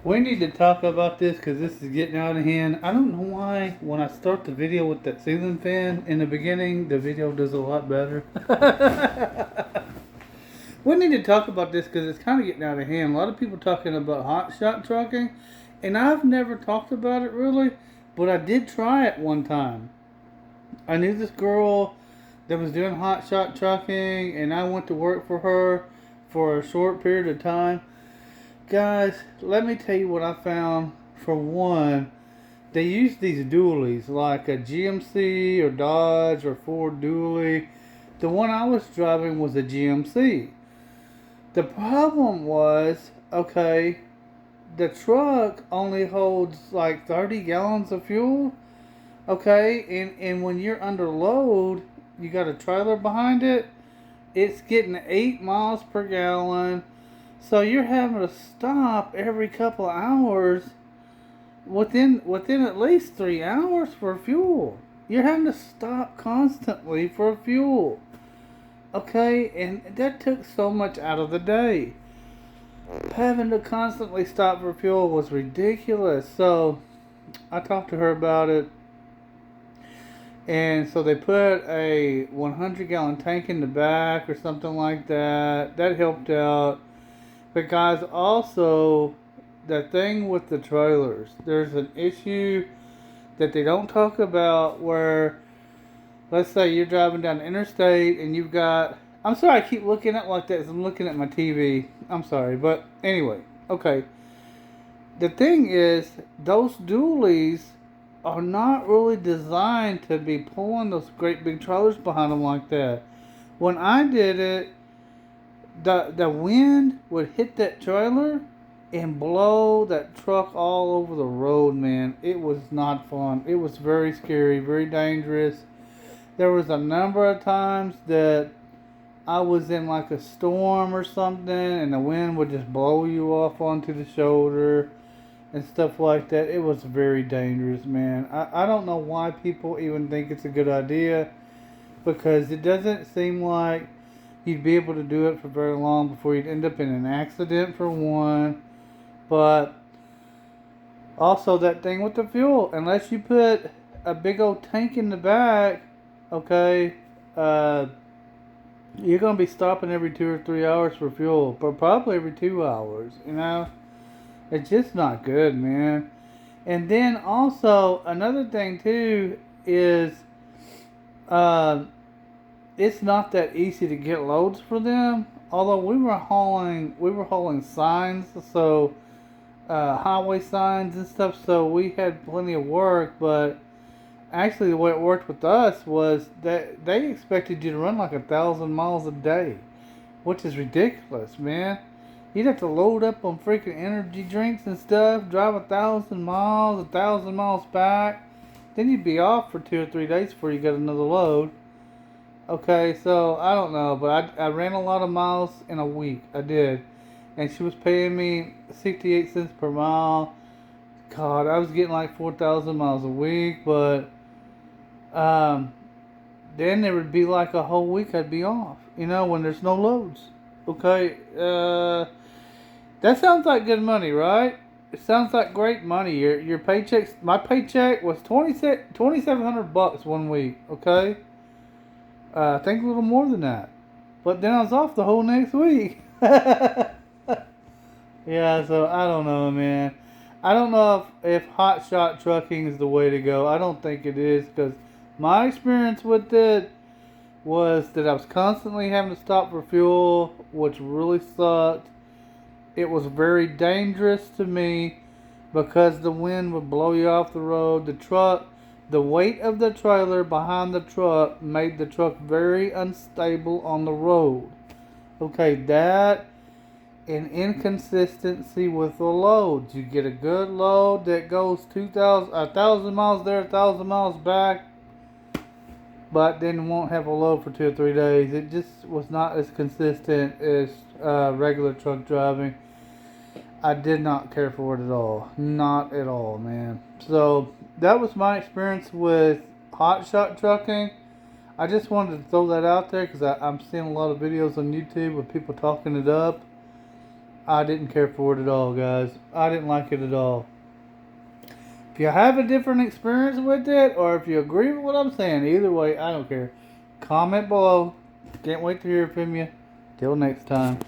We need to talk about this because this is getting out of hand. I don't know why when I start the video with that ceiling fan in the beginning, the video does a lot better. We need to talk about this because it's kind of getting out of hand. A lot of people talking about hot shot trucking, and I've never talked about it really, but I did try it one time. I knew this girl that was doing hot shot trucking, and I went to work for her for a short period of time. Guys, let me tell you what I found. For one, they use these dualies like a GMC or Dodge or Ford dually. The one I was driving was a GMC. The problem was, okay, the truck only holds like 30 gallons of fuel, okay, and when you're under load, you got a trailer behind it, it's getting 8 miles per gallon. So you're having to stop every couple of hours within at least 3 hours for fuel. You're having to stop constantly for fuel. Okay, and that took so much out of the day. Having to constantly stop for fuel was ridiculous. So I talked to her about it. And so they put a 100-gallon tank in the back or something like that. That helped out. But guys, also the thing with the trailers, there's an issue that they don't talk about where, let's say you're driving down the interstate and you've got, I'm sorry I keep looking at like that as I'm looking at my TV. I'm sorry, but anyway, okay. The thing is, those dualies are not really designed to be pulling those great big trailers behind them like that. When I did it, the wind would hit that trailer and blow that truck all over the road, man. It was not fun. It was very scary, very dangerous. There was a number of times that I was in like a storm or something and the wind would just blow you off onto the shoulder and stuff like that. It was very dangerous, man. I don't know why people even think it's a good idea, because it doesn't seem like you'd be able to do it for very long before you'd end up in an accident, for one. But also that thing with the fuel, unless you put a big old tank in the back, okay, you're going to be stopping every 2 or 3 hours for fuel, but probably every 2 hours, you know? It's just not good, man. And then also, another thing too is, uh, it's not that easy to get loads for them. Although we were hauling signs, so highway signs and stuff. So we had plenty of work. But actually, the way it worked with us was that they expected you to run like 1,000 miles a day, which is ridiculous, man. You'd have to load up on freaking energy drinks and stuff, drive 1,000 miles, 1,000 miles back. Then you'd be off for 2 or 3 days before you got another load. Okay, so I don't know, but I ran a lot of miles in a week. I did. And she was paying me 68 cents per mile. God, I was getting like 4,000 miles a week, but um, then there would be like a whole week I'd be off, when there's no loads. Okay, that sounds like good money, right? It sounds like great money. Your paychecks, my paycheck was 2,700 bucks one week, okay? I think a little more than that. But then I was off the whole next week. Yeah, so I don't know, man. I don't know if hot shot trucking is the way to go. I don't think it is, because my experience with it was that I was constantly having to stop for fuel, which really sucked. It was very dangerous to me because the wind would blow you off the road. The weight of the trailer behind the truck made the truck very unstable on the road. Okay, that and inconsistency with the loads. You get a good load that goes 1,000 miles there, 1,000 miles back, but then won't have a load for 2 or 3 days. It just was not as consistent as regular truck driving. I did not care for it at all. Not at all, man. So that was my experience with hot shot trucking. I just wanted to throw that out there because I'm seeing a lot of videos on YouTube with people talking it up. I didn't care for it at all, guys. I didn't like it at all. If you have a different experience with it, or if you agree with what I'm saying, either way, I don't care. Comment below. Can't wait to hear from you. Till next time.